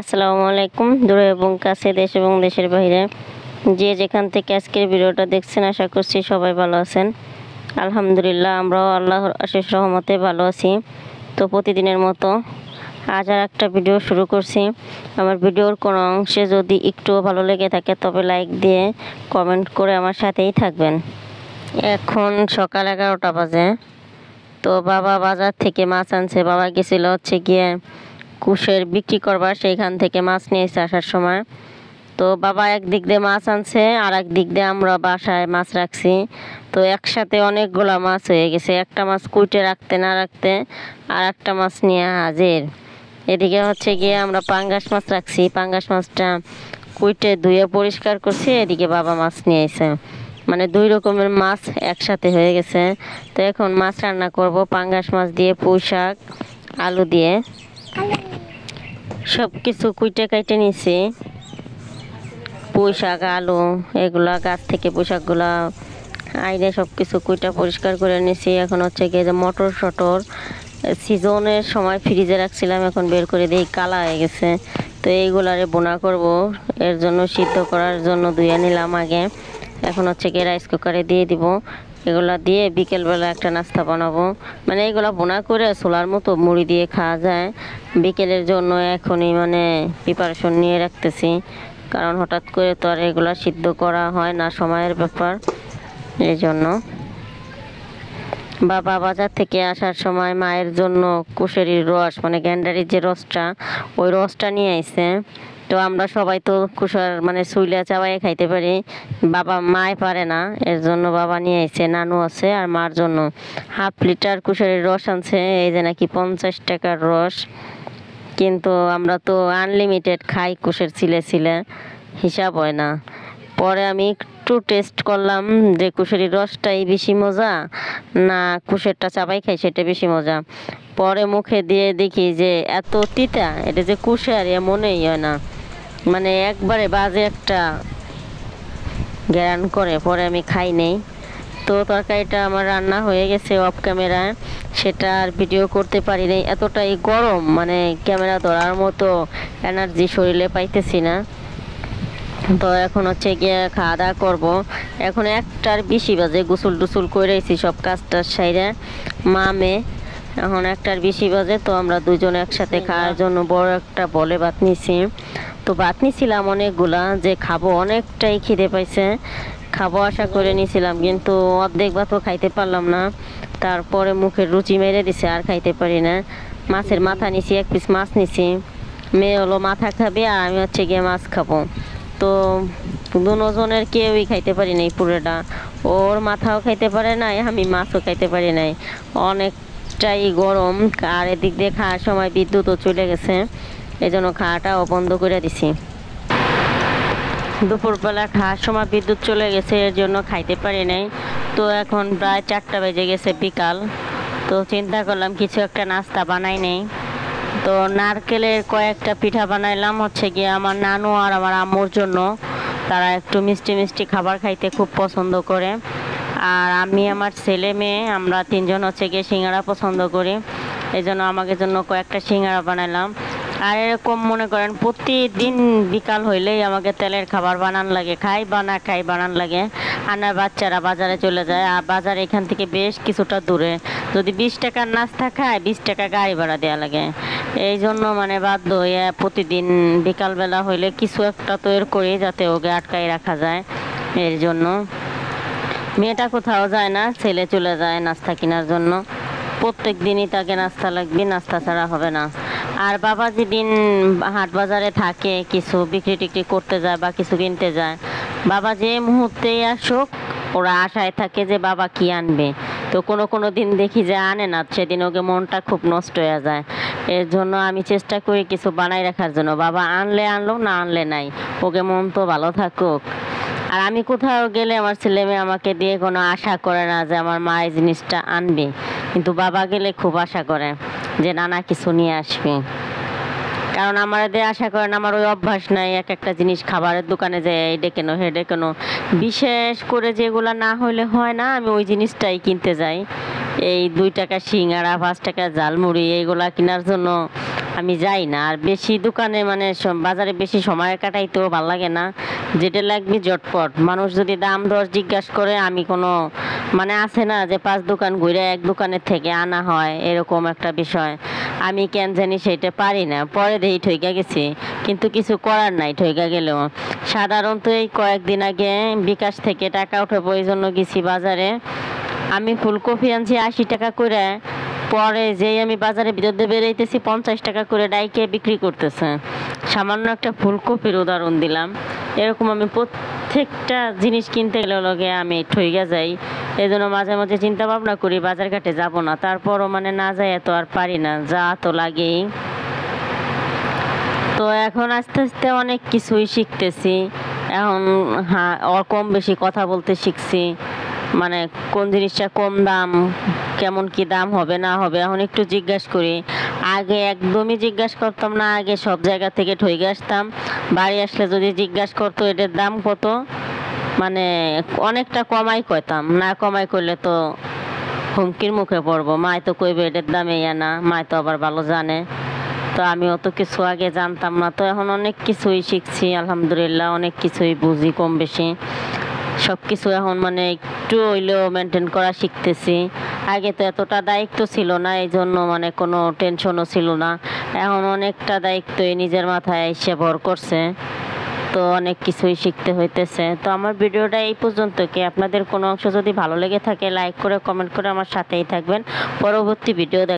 আসসালামু আলাইকুম। দূরে এবং কাছে, দেশ এবং দেশের বাইরে যে যেখান থেকে আজকের ভিডিওটা দেখছেন, আশা করছি সবাই ভালো আছেন। আলহামদুলিল্লাহ, আমরাও আল্লাহর অশেষ রহমতে ভালো আছি। তো প্রতিদিনের মতো আজ আর একটা ভিডিও শুরু করছি। আমার ভিডিওর কোনো অংশে যদি একটুও ভালো লেগে থাকে তবে লাইক দিয়ে কমেন্ট করে আমার সাথেই থাকবেন। এখন সকাল 11টা বাজে। তো বাবা বাজার থেকে মাছ আনছে। বাবা গেছিল গিয়ে কুশের বিক্রি করবার, সেইখান থেকে মাছ নিয়ে এসে আসার সময়। তো বাবা একদিক দিয়ে মাছ আনছে, আর একদিক দিয়ে আমরা বাসায় মাছ রাখছি। তো একসাথে অনেকগুলা মাছ হয়ে গেছে। একটা মাছ কুইটে রাখতে না রাখতে আর একটা মাছ নিয়ে হাজির। এদিকে গিয়ে আমরা পাঙ্গাস মাছ রাখছি। পাঙ্গাস মাছটা কুইটে ধুয়ে পরিষ্কার করছি। এদিকে বাবা মাছ নিয়ে এসে, মানে দুই রকমের মাছ একসাথে হয়ে গেছে। তো এখন মাছ রান্না করব পাঙ্গাস মাছ দিয়ে, পুঁই শাক, আলু দিয়ে। সব কিছু কুইটে কাইটে নিছি। পুঁই শাক, আলু, এগুলা গাছ থেকে পুঁই শাকগুলা আইনে সব কিছু কুইটা পরিষ্কার করে নিছি। এখন গিয়ে যে মটর শটর সিজনের সময় ফ্রিজে রাখছিলাম, এখন বের করে দিই, কালা হয়ে গেছে। তো এইগুলারে বোনা করব, এর জন্য সিদ্ধ করার জন্য ধুয়ে নিলাম আগে। এখন গিয়ে রাইস কুকারে দিয়ে দিব। এগুলা দিয়ে বিকেলবেলা একটা নাস্তা বানাবো। মানে এগুলা বোনা করে ছোলার মতো মুড়ি দিয়ে খাওয়া যায়। বিকেলের জন্য এখনই প্রিপারেশন নিয়ে রাখতেছি, কারণ হঠাৎ করে তো আর এগুলা সিদ্ধ করা হয় না, সময়ের ব্যাপার। এই জন্য বাবা বাজার থেকে আসার সময় মায়ের জন্য কুশেরির রস, গ্যান্ডারির যে রসটা, ওই রসটা নিয়ে আইছে। তো আমরা সবাই তো কুশার সুইলা চাবাই খাইতে পারি, বাবা মায় পারে না, এর জন্য বাবা নিয়ে আইছে। নানু আছে আর মার জন্য 1/2 লিটার কুশারির রস আনছে। এই যে নাকি 50 টাকার রস, কিন্তু আমরা তো আনলিমিটেড খাই, কুশের ছিলে হিসাব হয় না। পরে আমি একটু টেস্ট করলাম যে কুশেরির রসটাই বেশি মজা না কুশেরটা চাবাই খাই সেটা বেশি মজা। পরে মুখে দিয়ে দেখি যে এত তিতা, এটা যে কুশের মনেই হয় না, একবারে বাজে একটা জ্ঞান করে। পরে আমি খাই নেই। তো তরকারিটা আমার রান্না হয়ে গেছে অফ ক্যামেরায়, সেটা আর ভিডিও করতে পারি নাই, এতটাই গরম, ক্যামেরা ধরার মতো এনার্জি শরীরে পাইতেছি না। তো এখন গিয়ে খাওয়া দাওয়া করবো। এখন 1টার বেশি বাজে, গোসল টুসুল করেছি সব কাজটার সাইরে মা মেয়ে। এখন 1টার বেশি বাজে। তো আমরা দুজনে একসাথে খাওয়ার জন্য বড় একটা বলে ভাত নিছি। তো ভাত নিছিলাম অনেকগুলা, যে খাবো, অনেকটাই খিদে পাইছে, খাবো আশা করে নিছিলাম, কিন্তু অর্ধেক ভাতও খাইতে পারলাম না। তারপরে মুখের রুচি মেরে দিছে, আর খাইতে পারি না। মাছের মাথা নিছি, 1 পিস মাছ নিছি। মেয়ে হলো মাথা খাবে আর আমি গিয়ে মাছ খাবো। তো দুজনের কেউই খাইতে পারি নাই পুরোটা। ওর মাথাও খাইতে পারে নাই, আমি মাছও খাইতে পারি নাই, অনেকটাই গরম। আর এদিক দিয়ে খাওয়ার সময় বিদ্যুৎও চলে গেছে, এই জন্য খাওয়াটাও বন্ধ করে দিছি। দুপুরবেলা খাওয়ার সময় বিদ্যুৎ চলে গেছে, এর জন্য খাইতে পারি নাই। তো এখন প্রায় 4টা বেজে গেছে, বিকাল। তো চিন্তা করলাম কিছু একটা নাস্তা বানাই নেই। তো নারকেলের কয়েকটা পিঠা বানাইলাম গিয়ে আমার নানু আর আমার আম্মুর জন্য। তারা একটু মিষ্টি মিষ্টি খাবার খাইতে খুব পছন্দ করে। আর আমি, আমার ছেলে মেয়ে, আমরা 3জন গিয়ে সিঙ্গাড়া পছন্দ করি, এই জন্য আমাকে জন্য কয়েকটা সিঙ্গাড়া বানাইলাম। আর এরকম মনে করেন প্রতিদিন বিকাল হইলেই আমাকে তেলের খাবার বানান লাগে, খাই বানান লাগে। আর না বাচ্চারা বাজারে চলে যায়, আর বাজার এখান থেকে বেশ কিছুটা দূরে। যদি 20 টাকার নাস্তা খায়, 20 টাকা গাড়ি ভাড়া দেওয়া লাগে। এই জন্য বাধ্য হয়ে প্রতিদিন বিকালবেলা হইলে কিছু একটা তৈরি করি, যাতে ওকে আটকাই রাখা যায়। এর জন্য মেয়েটা কোথাও যায় না, ছেলে চলে যায় নাস্তা কেনার জন্য। প্রত্যেক দিনই তাকে নাস্তা লাগবে, নাস্তা ছাড়া হবে না। আর বাবা যেদিন হাট বাজারে থাকে, কিছু বিক্রি টিক্রি করতে যায় বা কিছু কিনতে যায়, বাবা যে মুহূর্তেই আসুক, ওরা আশায় থাকে যে বাবা কি আনবে। তো কোনো দিন দেখি যে আনে না, সেদিন ওকে মনটা খুব নষ্ট হয়ে যায়। এর জন্য আমি চেষ্টা করি কিছু বানাই রাখার জন্য, বাবা আনলে আনলো, না আনলে নাই, ওকে মন তো ভালো থাকুক। আর আমি কোথাও গেলে আমার ছেলে মেয়ে আমাকে দিয়ে কোনো আশা করে না যে আমার মা এই জিনিসটা আনবে, কিন্তু বাবা গেলে খুব আশা করে যে নানা কিছু নিয়ে আসবে। কারণ আমাদের আশা করেন, আমার ওই অভ্যাস নাই এক একটা জিনিস খাবারের দোকানে যায় এইটা কেন হেডে কেন, বিশেষ করে যেগুলো না হইলে হয় না, আমি ওই জিনিসটাই কিনতে যাই। এই 2 টাকা সিঙ্গাড়া 5 টাকা ঝালমুড়ি এইগুলা কেনার জন্য আমি যাই না। আর বেশি দোকানে মানে বাজারে বেশি সময় কাটাইতেও ভালো লাগে না। যেটা লাগবে ঝটপট, মানুষ যদি দাম দর জিজ্ঞাসা করে আমি কোনো মানে আছে না যে 5 দোকান ঘুরে এক দোকানের থেকে আনা হয়, এরকম একটা বিষয় আমি কেন জানি সেটা পারি না। পরে দেখি ঠইকা গেছি, কিন্তু কিছু করার নাই ঠইকা গেলেও। সাধারণত এই কয়েকদিন আগে বিকাশ থেকে টাকা উঠাবো এই জন্য গেছি বাজারে। আমি ফুলকপি আনছি 80 টাকা করে, পরে যেই আমি বাজারে ভিতর দিয়ে বেরোইতেছি 50 টাকা করে ডাইকে বিক্রি করতেছে। সামান্য একটা ফুলকপির উদাহরণ দিলাম। এরকম আমি প্রত্যেকটা জিনিস কিনতে গেলে লগে আমি ঠইগা যাই। এই জন্য মাঝে মাঝে চিন্তা ভাবনা করি বাজার ঘাটে যাব না, তারপরও মানে না যাই তো আর পারি না, যা তো লাগেই। তো এখন আস্তে আস্তে অনেক কিছুই শিখতেছি। এখন হ্যাঁ কম বেশি কথা বলতে শিখছি, মানে কোন জিনিসটা কম দাম, কেমন কি দাম হবে না হবে এখন একটু জিজ্ঞাসা করি। আগে একদমই জিজ্ঞাসা করতাম না, আগে সব জায়গা থেকে ঠইকে আসতাম। বাড়ি আসলে যদি জিজ্ঞাসা করতো এটার দাম কত, মানে অনেকটা কমাই কইতাম, না কমাই করলে তো হুমকির মুখে পড়বো। মায় তো কইবে এটার দাম এই না, মায় তো আবার ভালো জানে। তো আমি অত কিছু আগে জানতাম না, তো এখন অনেক কিছুই শিখছি আলহামদুলিল্লাহ, অনেক কিছুই বুঝি কম বেশি। সব কিছু এখন মানে একটু হইলেও মেনটেন করা শিখতেছি। আগে তো এতটা দায়িত্ব ছিল না, এই জন্য মানে কোনো টেনশনও ছিল না। এখন অনেকটা দায়িত্বই নিজের মাথায় এসে ভর করছে, তো অনেক কিছুই শিখতে হইতেছে। তো আমার ভিডিওটা এই পর্যন্ত। কি আপনাদের কোনো অংশ যদি ভালো লেগে থাকে লাইক করে কমেন্ট করে আমার সাথেই থাকবেন। পরবর্তী ভিডিও